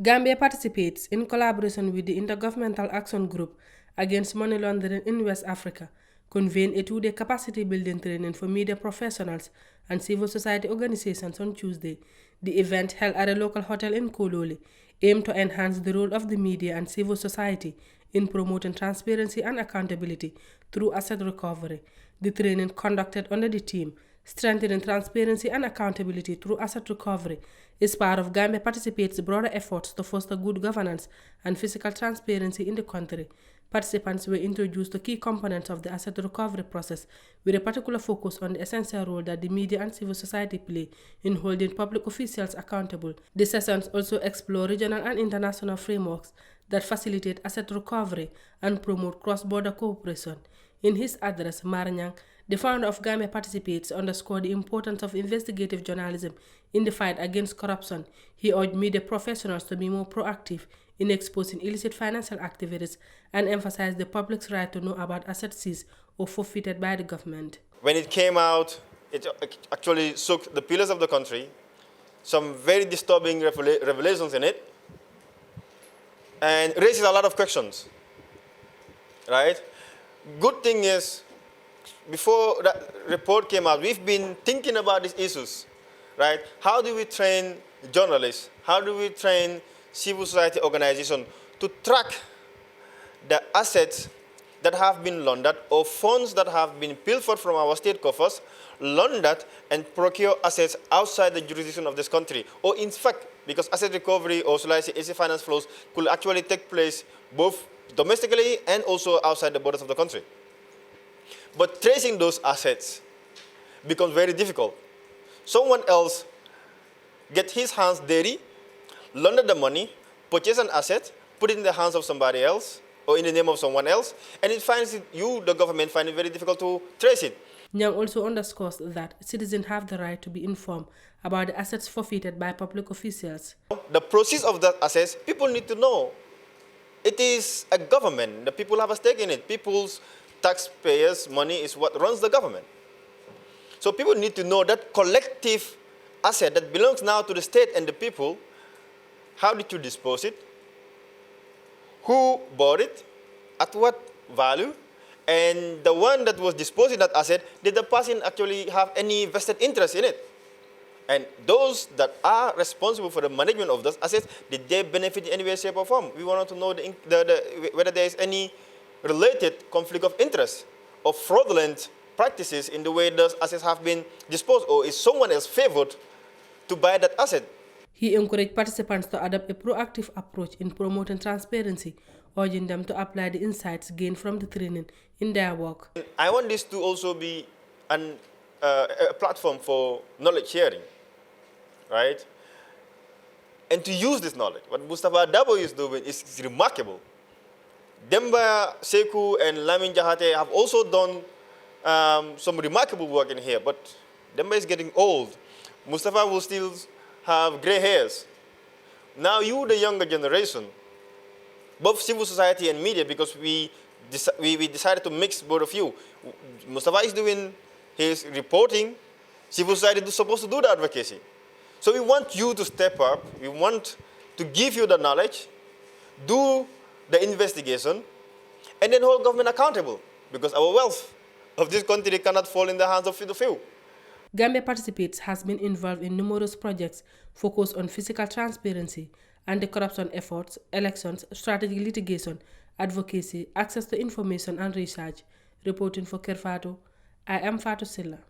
Gambia participates in collaboration with the Intergovernmental Action Group Against Money Laundering in West Africa, convened a two-day capacity building training for media professionals and civil society organizations on Tuesday. The event, held at a local hotel in Kololi, aimed to enhance the role of the media and civil society in promoting transparency and accountability through asset recovery. The training, conducted under the theme Strengthening Transparency and Accountability Through Asset Recovery, is part of Gambia Participates' broader efforts to foster good governance and fiscal transparency in the country. Participants were introduced to key components of the asset recovery process, with a particular focus on the essential role that the media and civil society play in holding public officials accountable. The sessions also explore regional and international frameworks that facilitate asset recovery and promote cross-border cooperation. In his address, Maranyang, the founder of Gambia Participates, underscored the importance of investigative journalism in the fight against corruption. He urged media professionals to be more proactive in exposing illicit financial activities and emphasized the public's right to know about assets seized or forfeited by the government. When it came out, it actually shook the pillars of the country, some very disturbing revelations in it, and raises a lot of questions, right? Good thing is, before that report came out, we've been thinking about these issues, right? How do we train journalists? How do we train civil society organizations to track the assets that have been laundered or funds that have been pilfered from our state coffers, laundered and procure assets outside the jurisdiction of this country? Or in fact, because asset recovery or shall I say illicit finance flows could actually take place both domestically and also outside the borders of the country. But tracing those assets becomes very difficult. Someone else gets his hands dirty, launder the money, purchase an asset, put it in the hands of somebody else or in the name of someone else, and it finds it, you, the government, find it very difficult to trace it. Nyang also underscores that citizens have the right to be informed about the assets forfeited by public officials. The proceeds of that assets, people need to know. It is a government. The people have a stake in it. People's taxpayers' money is what runs the government. So people need to know that collective asset that belongs now to the state and the people. How did you dispose it? Who bought it? At what value? And the one that was disposing that asset, did the person actually have any vested interest in it? And those that are responsible for the management of those assets, did they benefit in any way, shape, or form? We want to know whether there is any related conflict of interest or fraudulent practices in the way those assets have been disposed, or is someone else favored to buy that asset? He encouraged participants to adopt a proactive approach in promoting transparency, urging them to apply the insights gained from the training in their work. I want this to also be a platform for knowledge sharing, right? And to use this knowledge. What Mustafa Dabo is doing is remarkable. Demba Seku and Lamin Jahate have also done some remarkable work in here, but Demba is getting old. Mustafa will still have gray hairs. Now you, the younger generation, both civil society and media, because we decided to mix both of you. Mustafa is doing his reporting. Civil society is supposed to do the advocacy. So we want you to step up. We want to give you the knowledge, do the investigation, and then hold government accountable, because our wealth of this country cannot fall in the hands of the few. Gambia Participates has been involved in numerous projects focused on fiscal transparency, anti-corruption efforts, elections, strategic litigation, advocacy, access to information and research. Reporting for Kerfato, I am Fatou Silla.